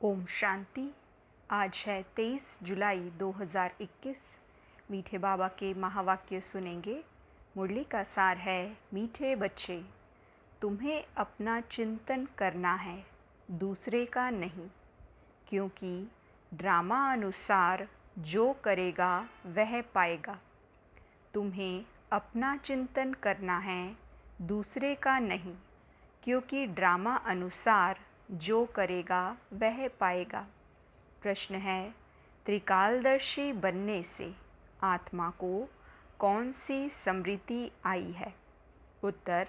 ओम शांति। आज है 23 जुलाई 2021। मीठे बाबा के महावाक्य सुनेंगे। मुरली का सार है, मीठे बच्चे, तुम्हें अपना चिंतन करना है, दूसरे का नहीं, क्योंकि ड्रामा अनुसार जो करेगा वह पाएगा। तुम्हें अपना चिंतन करना है, दूसरे का नहीं, क्योंकि ड्रामा अनुसार जो करेगा वह पाएगा। प्रश्न है, त्रिकालदर्शी बनने से आत्मा को कौन सी स्मृति आई है? उत्तर,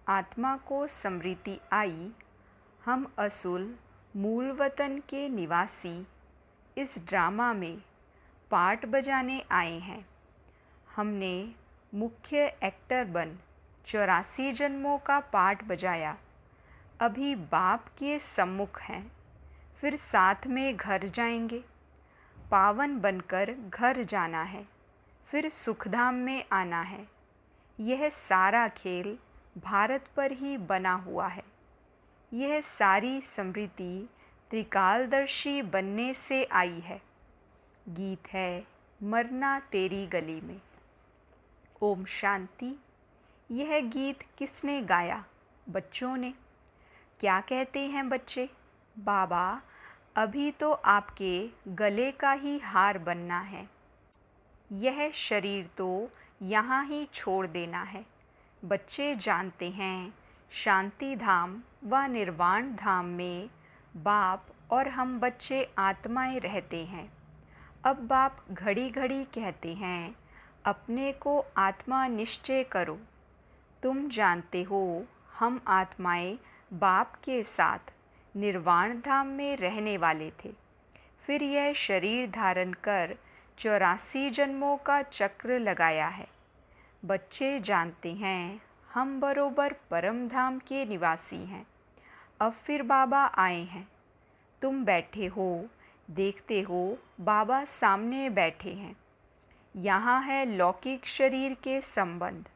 आत्मा को स्मृति आई, हम असुल मूल वतन के निवासी इस ड्रामा में पार्ट बजाने आए हैं। हमने मुख्य एक्टर बन 84 जन्मों का पार्ट बजाया। अभी बाप के सम्मुख हैं, फिर साथ में घर जाएंगे। पावन बनकर घर जाना है, फिर सुखधाम में आना है। यह सारा खेल भारत पर ही बना हुआ है। यह सारी स्मृति त्रिकालदर्शी बनने से आई है। गीत है, मरना तेरी गली में। ओम शांति। यह गीत किसने गाया? बच्चों ने। क्या कहते हैं बच्चे? बाबा, अभी तो आपके गले का ही हार बनना है। यह शरीर तो यहाँ ही छोड़ देना है। बच्चे जानते हैं, शांति धाम व निर्वाण धाम में बाप और हम बच्चे आत्माएं रहते हैं। अब बाप घड़ी घड़ी कहते हैं, अपने को आत्मा निश्चय करो। तुम जानते हो, हम आत्माएं बाप के साथ निर्वाण धाम में रहने वाले थे। फिर यह शरीर धारण कर 84 जन्मों का चक्र लगाया है। बच्चे जानते हैं, हम बरोबर परम धाम के निवासी हैं। अब फिर बाबा आए हैं। तुम बैठे हो, देखते हो, बाबा सामने बैठे हैं। यहाँ है लौकिक शरीर के संबंध।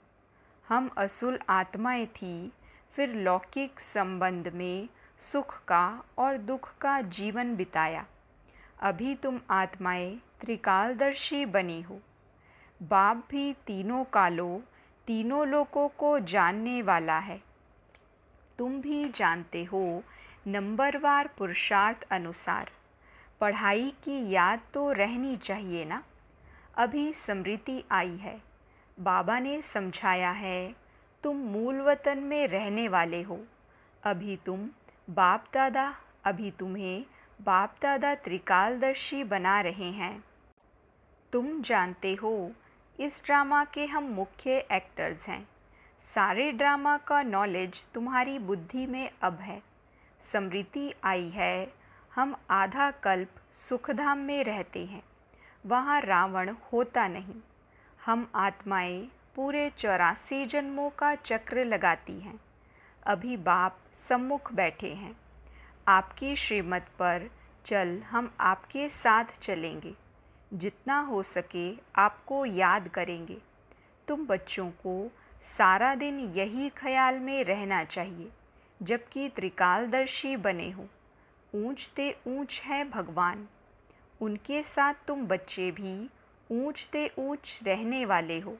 हम असुल आत्माएं थी, फिर लौकिक संबंध में सुख का और दुख का जीवन बिताया। अभी तुम आत्माएं त्रिकालदर्शी बनी हो। बाप भी तीनों कालों, तीनों लोकों को जानने वाला है। तुम भी जानते हो, नंबरवार पुरुषार्थ अनुसार पढ़ाई की याद तो रहनी चाहिए ना। अभी स्मृति आई है। बाबा ने समझाया है, तुम मूल वतन में रहने वाले हो। अभी तुम बाप दादा, अभी तुम्हें बाप दादा त्रिकालदर्शी बना रहे हैं। तुम जानते हो, इस ड्रामा के हम मुख्य एक्टर्स हैं। सारे ड्रामा का नॉलेज तुम्हारी बुद्धि में अब है। स्मृति आई है, हम आधा कल्प सुखधाम में रहते हैं। वहाँ रावण होता नहीं। हम आत्माएं पूरे 84 जन्मों का चक्र लगाती हैं। अभी बाप सम्मुख बैठे हैं। आपकी श्रीमत पर चल हम आपके साथ चलेंगे। जितना हो सके आपको याद करेंगे। तुम बच्चों को सारा दिन यही ख्याल में रहना चाहिए, जबकि त्रिकालदर्शी बने हो। ऊंचते ऊंच है भगवान। उनके साथ तुम बच्चे भी ऊंचते ऊंच रहने वाले हो।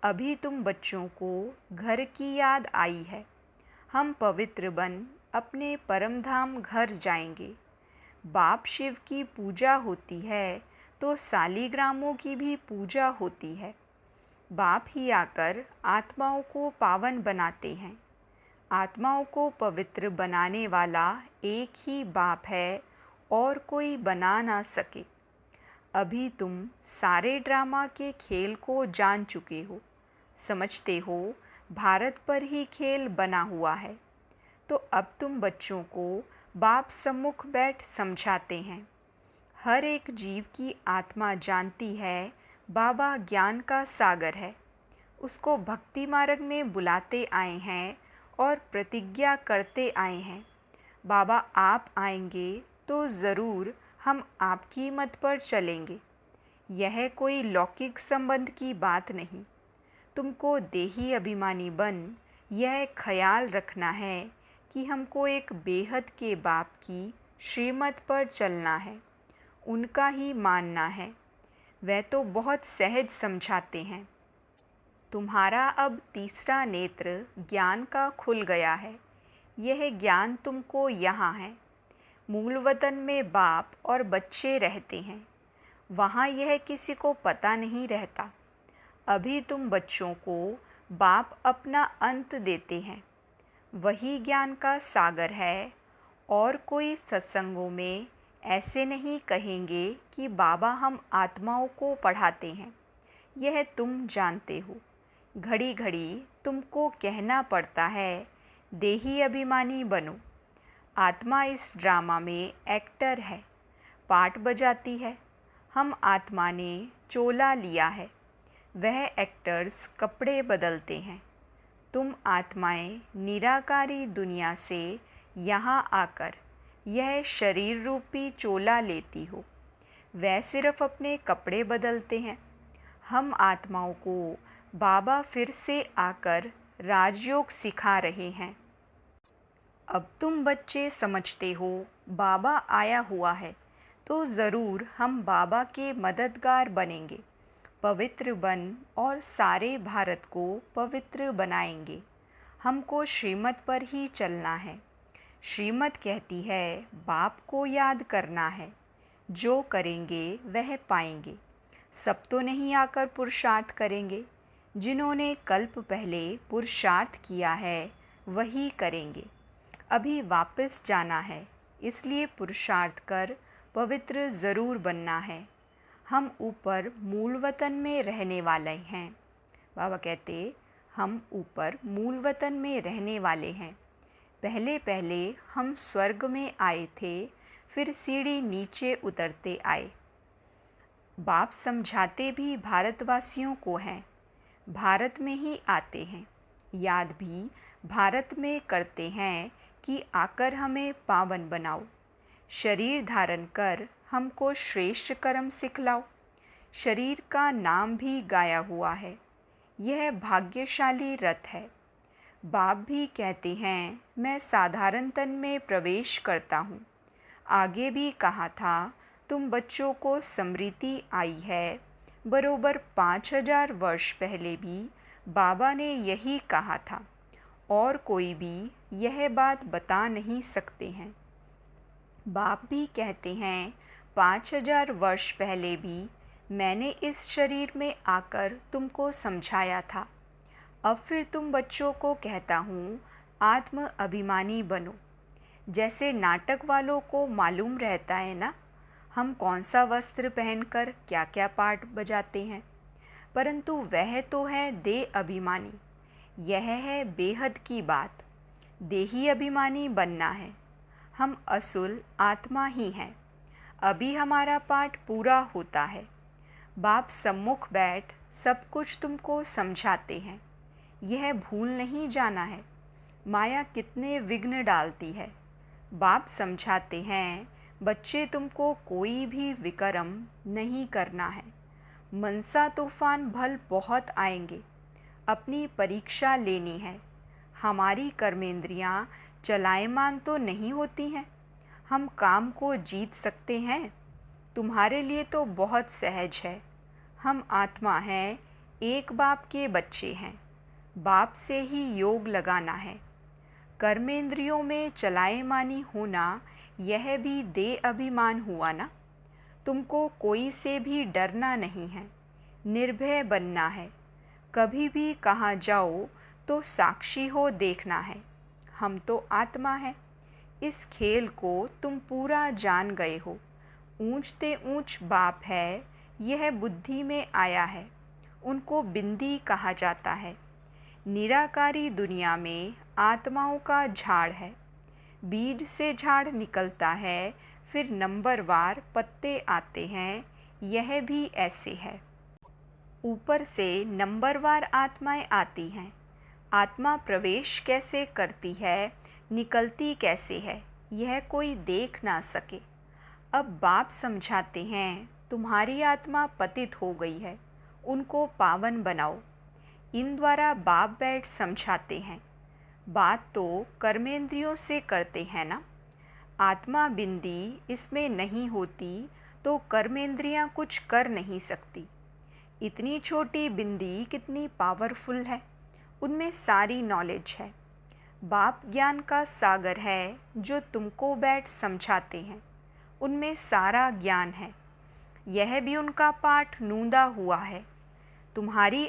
अभी तुम बच्चों को घर की याद आई है। हम पवित्र बन अपने परम धाम घर जाएंगे। बाप शिव की पूजा होती है, तो सालीग्रामों की भी पूजा होती है। बाप ही आकर आत्माओं को पावन बनाते हैं। आत्माओं को पवित्र बनाने वाला एक ही बाप है, और कोई बना ना सके। अभी तुम सारे ड्रामा के खेल को जान चुके हो। समझते हो, भारत पर ही खेल बना हुआ है। तो अब तुम बच्चों को बाप सम्मुख बैठ समझाते हैं। हर एक जीव की आत्मा जानती है, बाबा ज्ञान का सागर है। उसको भक्ति मार्ग में बुलाते आए हैं और प्रतिज्ञा करते आए हैं। बाबा आप आएंगे तो ज़रूर हम आपकी मत पर चलेंगे। यह कोई लौकिक संबंध की बात नहीं। तुमको देही अभिमानी बन यह ख्याल रखना है कि हमको एक बेहद के बाप की श्रीमत पर चलना है, उनका ही मानना है। वह तो बहुत सहज समझाते हैं। तुम्हारा अब तीसरा नेत्र ज्ञान का खुल गया है। यह ज्ञान तुमको यहाँ है। मूल वतन में बाप और बच्चे रहते हैं, वहाँ यह किसी को पता नहीं रहता। अभी तुम बच्चों को बाप अपना अंत देते हैं, वही ज्ञान का सागर है। और कोई सत्संगों में ऐसे नहीं कहेंगे कि बाबा हम आत्माओं को पढ़ाते हैं, यह तुम जानते हो। घड़ी घड़ी तुमको कहना पड़ता है देही अभिमानी बनो। आत्मा इस ड्रामा में एक्टर है, पार्ट बजाती है। हम आत्मा ने चोला लिया है, वह एक्टर्स कपड़े बदलते हैं। तुम आत्माएं निराकारी दुनिया से यहाँ आकर यह शरीर रूपी चोला लेती हो, वह सिर्फ अपने कपड़े बदलते हैं। हम आत्माओं को बाबा फिर से आकर राजयोग सिखा रहे हैं। अब तुम बच्चे समझते हो बाबा आया हुआ है, तो ज़रूर हम बाबा के मददगार बनेंगे, पवित्र बन और सारे भारत को पवित्र बनाएंगे। हमको श्रीमत पर ही चलना है। श्रीमत कहती है बाप को याद करना है, जो करेंगे वह पाएंगे। सब तो नहीं आकर पुरुषार्थ करेंगे, जिन्होंने कल्प पहले पुरुषार्थ किया है वही करेंगे। अभी वापस जाना है, इसलिए पुरुषार्थ कर पवित्र ज़रूर बनना है। हम ऊपर मूल वतन में रहने वाले हैं। बाबा कहते हम ऊपर मूल वतन में रहने वाले हैं। पहले पहले हम स्वर्ग में आए थे, फिर सीढ़ी नीचे उतरते आए। बाप समझाते भी भारतवासियों को हैं, भारत में ही आते हैं। याद भी भारत में करते हैं कि आकर हमें पावन बनाओ। शरीर धारण कर हमको श्रेष्ठ कर्म सिखलाओ। शरीर का नाम भी गाया हुआ है, यह भाग्यशाली रथ है। बाप भी कहते हैं मैं साधारण तन में प्रवेश करता हूँ। आगे भी कहा था तुम बच्चों को स्मृति आई है। बरोबर 5000 वर्ष पहले भी बाबा ने यही कहा था, और कोई भी यह बात बता नहीं सकते हैं। बाप भी कहते हैं 5000 वर्ष पहले भी मैंने इस शरीर में आकर तुमको समझाया था। अब फिर तुम बच्चों को कहता हूँ आत्म अभिमानी बनो। जैसे नाटक वालों को मालूम रहता है ना, हम कौन सा वस्त्र पहनकर क्या क्या पार्ट बजाते हैं, परंतु वह तो है देह अभिमानी। यह है बेहद की बात। देही अभिमानी बनना है। हम असुल आत्मा ही हैं। अभी हमारा पाठ पूरा होता है। बाप सम्मुख बैठ सब कुछ तुमको समझाते हैं। यह भूल नहीं जाना है माया कितने विघ्न डालती है। बाप समझाते हैं बच्चे तुमको कोई भी विकर्म नहीं करना है। मनसा तूफान भल बहुत आएंगे, अपनी परीक्षा लेनी है। हमारी कर्मेंद्रियाँ चलायमान तो नहीं होती हैं, हम काम को जीत सकते हैं। तुम्हारे लिए तो बहुत सहज है। हम आत्मा हैं, एक बाप के बच्चे हैं। बाप से ही योग लगाना है। कर्मेंद्रियों में चलायमानी होना यह भी देह अभिमान हुआ ना। तुमको कोई से भी डरना नहीं है, निर्भय बनना है। कभी भी कहाँ जाओ तो साक्षी हो देखना है। हम तो आत्मा है। इस खेल को तुम पूरा जान गए हो। ऊंचते ऊंच बाप है, यह बुद्धि में आया है। उनको बिंदी कहा जाता है। निराकारी दुनिया में आत्माओं का झाड़ है। बीज से झाड़ निकलता है, फिर नंबरवार पत्ते आते हैं। यह भी ऐसे है। ऊपर से नंबरवार आत्माएं आती हैं। आत्मा प्रवेश कैसे करती है, निकलती कैसे है, यह कोई देख ना सके। अब बाप समझाते हैं तुम्हारी आत्मा पतित हो गई है, उनको पावन बनाओ। इन द्वारा बाप बैठ समझाते हैं। बात तो कर्मेंद्रियों से करते हैं ना। आत्मा बिंदी इसमें नहीं होती तो कर्मेंद्रियां कुछ कर नहीं सकती। इतनी छोटी बिंदी कितनी पावरफुल है, उनमें सारी नॉलेज है। बाप ज्ञान का सागर है जो तुमको बैठ समझाते हैं, उनमें सारा ज्ञान है। यह भी उनका पाठ नूंदा हुआ है। तुम्हारी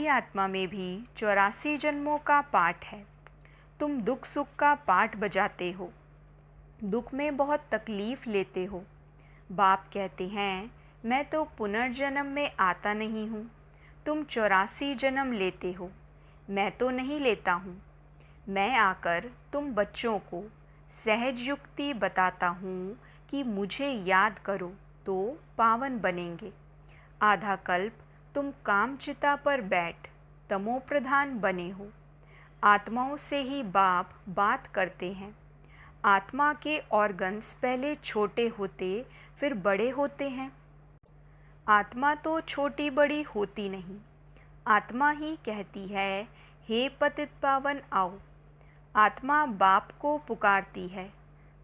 आत्मा में भी 84 जन्मों का पाठ है। तुम दुख सुख का पाठ बजाते हो, दुख में बहुत तकलीफ़ लेते हो। बाप कहते हैं मैं तो पुनर्जन्म में आता नहीं हूँ, तुम 84 जन्म लेते हो, मैं तो नहीं लेता हूँ। मैं आकर तुम बच्चों को सहज युक्ति बताता हूँ कि मुझे याद करो तो पावन बनेंगे। आधा कल्प तुम कामचिता पर बैठ तमो प्रधान बने हो। आत्माओं से ही बाप बात करते हैं। आत्मा के ऑर्गन्स पहले छोटे होते फिर बड़े होते हैं। आत्मा तो छोटी बड़ी होती नहीं, आत्मा ही कहती है हे पतित पावन आओ। आत्मा बाप को पुकारती है।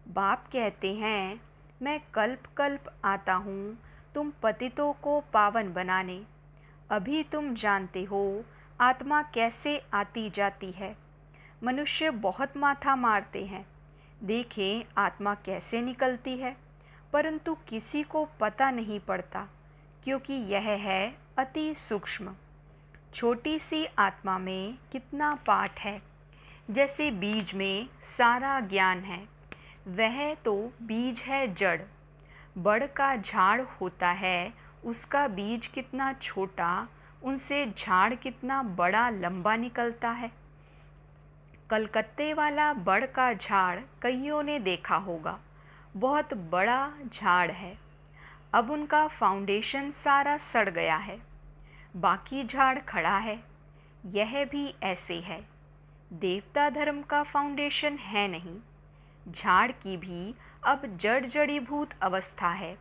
बाप कहते हैं मैं कल्प कल्प आता हूँ तुम पतितों को पावन बनाने। अभी तुम जानते हो आत्मा कैसे आती जाती है। मनुष्य बहुत माथा मारते हैं, देखें आत्मा कैसे निकलती है, परंतु किसी को पता नहीं पड़ता क्योंकि यह है अति सूक्ष्म। छोटी सी आत्मा में कितना पाठ है। जैसे बीज में सारा ज्ञान है, वह तो बीज है जड़। बड़ का झाड़ होता है, उसका बीज कितना छोटा, उनसे झाड़ कितना बड़ा लंबा निकलता है। कलकत्ते वाला बड़ का झाड़ कईयों ने देखा होगा, बहुत बड़ा झाड़ है। अब उनका फाउंडेशन सारा सड़ गया है, बाकी झाड़ खड़ा है। यह भी ऐसे है। देवता धर्म का फाउंडेशन है नहीं, झाड़ की भी अब जड़ जड़ीभूत अवस्था है।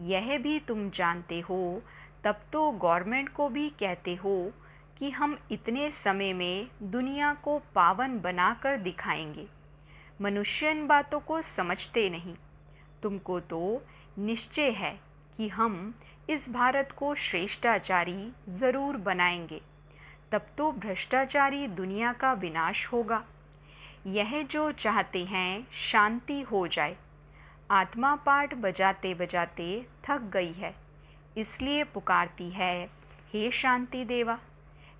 यह भी तुम जानते हो, तब तो गवर्नमेंट को भी कहते हो कि हम इतने समय में दुनिया को पावन बनाकर दिखाएंगे। मनुष्य इन बातों को समझते नहीं। तुमको तो निश्चय है कि हम इस भारत को श्रेष्ठाचारी ज़रूर बनाएंगे, तब तो भ्रष्टाचारी दुनिया का विनाश होगा। यह जो चाहते हैं शांति हो जाए। आत्मा पाठ बजाते बजाते थक गई है, इसलिए पुकारती है हे शांति देवा।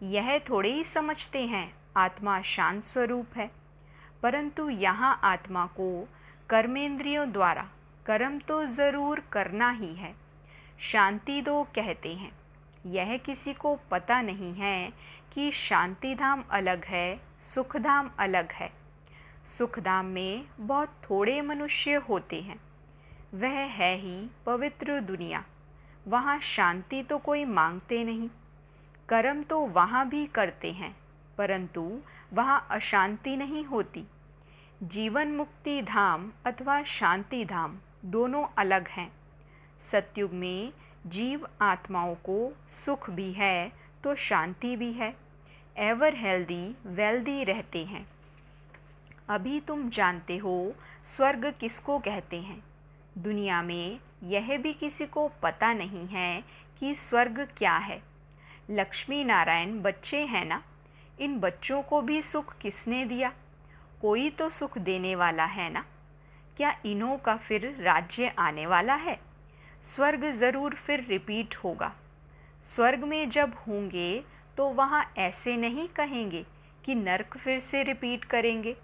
यह थोड़े ही समझते हैं आत्मा शांत स्वरूप है, परंतु यहाँ आत्मा को कर्मेंद्रियों द्वारा कर्म तो ज़रूर करना ही है। शांति दो कहते हैं। यह किसी को पता नहीं है कि शांति धाम अलग है, सुख धाम अलग है। सुख धाम में बहुत थोड़े मनुष्य होते हैं, वह है ही पवित्र दुनिया। वहाँ शांति तो कोई मांगते नहीं। कर्म तो वहाँ भी करते हैं, परंतु वहाँ अशांति नहीं होती। जीवन मुक्ति धाम अथवा शांति धाम दोनों अलग हैं। सतयुग में जीव आत्माओं को सुख भी है तो शांति भी है, एवर हेल्दी वेल्दी रहते हैं। अभी तुम जानते हो स्वर्ग किसको कहते हैं। दुनिया में यह भी किसी को पता नहीं है कि स्वर्ग क्या है। लक्ष्मी नारायण बच्चे हैं ना, इन बच्चों को भी सुख किसने दिया? कोई तो सुख देने वाला है ना। क्या इन्हों का फिर राज्य आने वाला है? स्वर्ग ज़रूर फिर रिपीट होगा। स्वर्ग में जब होंगे तो वहाँ ऐसे नहीं कहेंगे कि नर्क फिर से रिपीट करेंगे।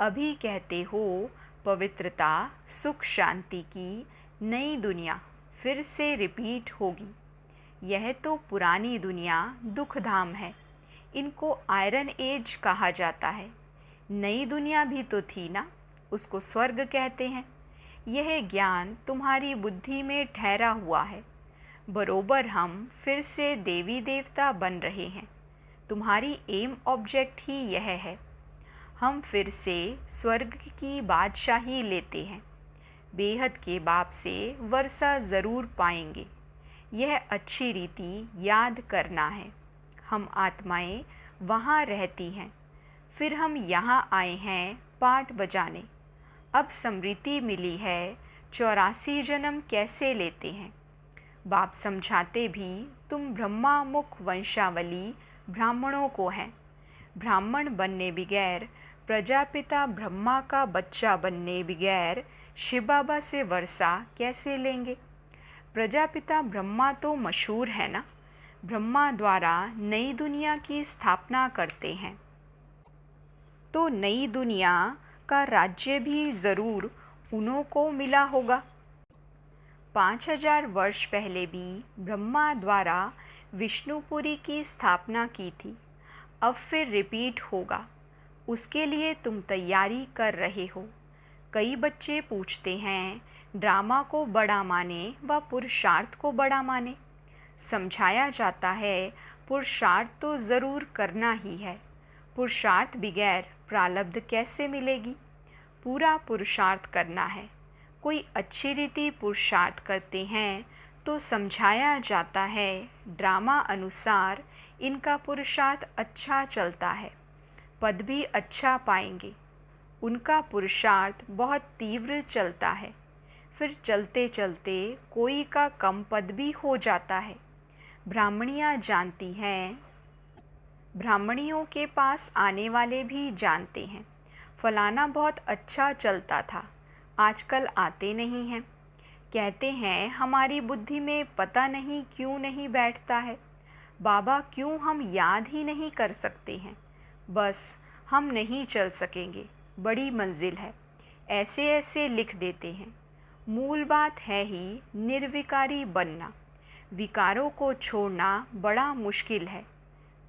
अभी कहते हो पवित्रता सुख शांति की नई दुनिया फिर से रिपीट होगी। यह तो पुरानी दुनिया दुख धाम है, इनको आयरन एज कहा जाता है। नई दुनिया भी तो थी ना, उसको स्वर्ग कहते हैं। यह ज्ञान तुम्हारी बुद्धि में ठहरा हुआ है। बरोबर हम फिर से देवी देवता बन रहे हैं। तुम्हारी एम ऑब्जेक्ट ही यह है। हम फिर से स्वर्ग की बादशाही लेते हैं। बेहद के बाप से वर्षा ज़रूर पाएंगे। यह अच्छी रीति याद करना है। हम आत्माएं वहाँ रहती हैं, फिर हम यहाँ आए हैं पाट बजाने। अब स्मृति मिली है 84 जन्म कैसे लेते हैं। बाप समझाते भी तुम ब्रह्मा मुख वंशावली ब्राह्मणों को हैं। ब्राह्मण बनने बगैर, प्रजापिता ब्रह्मा का बच्चा बनने बगैर शिव बाबा से वर्षा कैसे लेंगे। प्रजापिता ब्रह्मा तो मशहूर है ना, ब्रह्मा द्वारा नई दुनिया की स्थापना करते हैं, तो नई दुनिया का राज्य भी ज़रूर उन्हों को मिला होगा। 5000 वर्ष पहले भी ब्रह्मा द्वारा विष्णुपुरी की स्थापना की थी। अब फिर रिपीट होगा, उसके लिए तुम तैयारी कर रहे हो। कई बच्चे पूछते हैं ड्रामा को बड़ा माने व पुरुषार्थ को बड़ा माने। समझाया जाता है पुरुषार्थ तो ज़रूर करना ही है, पुरुषार्थ बगैर प्रारब्ध कैसे मिलेगी। पूरा पुरुषार्थ करना है। कोई अच्छी रीति पुरुषार्थ करते हैं तो समझाया जाता है ड्रामा अनुसार इनका पुरुषार्थ अच्छा चलता है, पद भी अच्छा पाएंगे। उनका पुरुषार्थ बहुत तीव्र चलता है, फिर चलते चलते कोई का कम पद भी हो जाता है। ब्राह्मणियाँ जानती हैं, ब्राह्मणियों के पास आने वाले भी जानते हैं फलाना बहुत अच्छा चलता था, आजकल आते नहीं हैं। कहते हैं हमारी बुद्धि में पता नहीं क्यों नहीं बैठता है, बाबा क्यों हम याद ही नहीं कर सकते हैं, बस हम नहीं चल सकेंगे, बड़ी मंजिल है, ऐसे ऐसे लिख देते हैं। मूल बात है ही निर्विकारी बनना, विकारों को छोड़ना बड़ा मुश्किल है।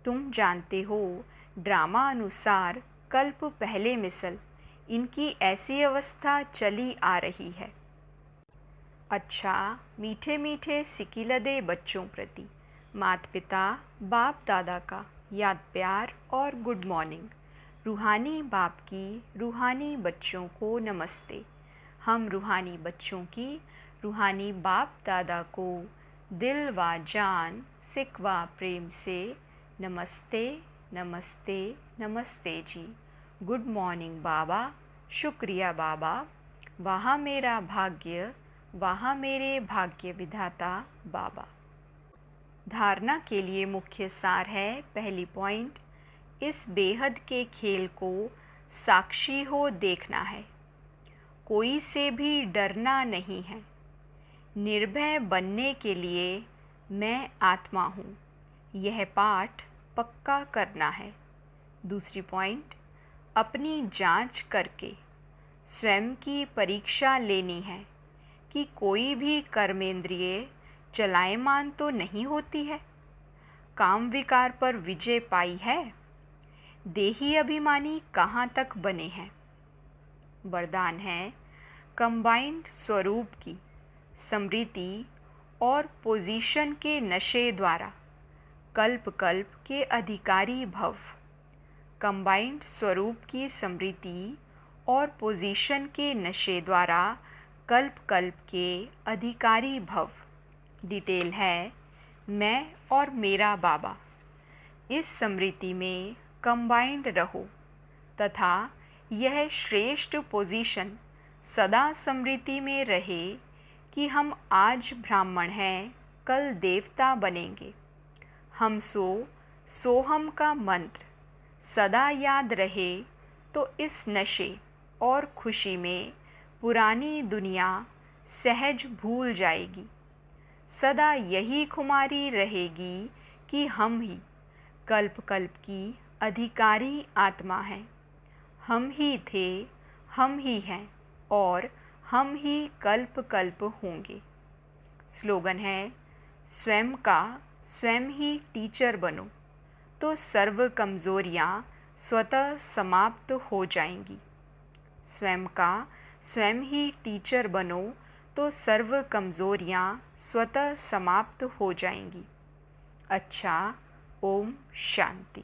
तुम जानते हो ड्रामा अनुसार कल्प पहले मिसल इनकी ऐसी अवस्था चली आ रही है। अच्छा, मीठे मीठे सिकिलदे बच्चों प्रति माता पिता बाप दादा का याद प्यार और गुड मॉर्निंग। रूहानी बाप की रूहानी बच्चों को नमस्ते। हम रूहानी बच्चों की रूहानी बाप दादा को दिल व जान सिक व प्रेम से नमस्ते नमस्ते नमस्ते जी। गुड मॉर्निंग बाबा, शुक्रिया बाबा, वहाँ मेरा भाग्य, वहाँ मेरे भाग्य विधाता बाबा। धारणा के लिए मुख्य सार है, पहली पॉइंट, इस बेहद के खेल को साक्षी हो देखना है, कोई से भी डरना नहीं है। निर्भय बनने के लिए मैं आत्मा हूँ, यह पाठ पक्का करना है। दूसरी पॉइंट, अपनी जांच करके स्वयं की परीक्षा लेनी है कि कोई भी कर्मेंद्रिय चलायमान तो नहीं होती है, काम विकार पर विजय पाई है, देही अभिमानी कहाँ तक बने हैं। वरदान है, कंबाइंड स्वरूप की स्मृति और पोजीशन के नशे द्वारा कल्प कल्प के अधिकारी भव। कंबाइंड स्वरूप की स्मृति और पोजीशन के नशे द्वारा कल्प कल्प के अधिकारी भव। डिटेल है, मैं और मेरा बाबा इस स्मृति में कंबाइंड रहो तथा यह श्रेष्ठ पोजीशन सदा स्मृति में रहे कि हम आज ब्राह्मण हैं, कल देवता बनेंगे। हम सोहम का मंत्र सदा याद रहे तो इस नशे और खुशी में पुरानी दुनिया सहज भूल जाएगी। सदा यही खुमारी रहेगी कि हम ही कल्प कल्प की अधिकारी आत्मा हैं, हम ही थे, हम ही हैं और हम ही कल्प कल्प होंगे। स्लोगन है, स्वयं का स्वयं ही टीचर बनो तो सर्व कमज़ोरियाँ स्वतः समाप्त हो जाएंगी। स्वयं का स्वयं ही टीचर बनो तो सर्व कमज़ोरियाँ स्वतः समाप्त हो जाएंगी। अच्छा, ओम शांति।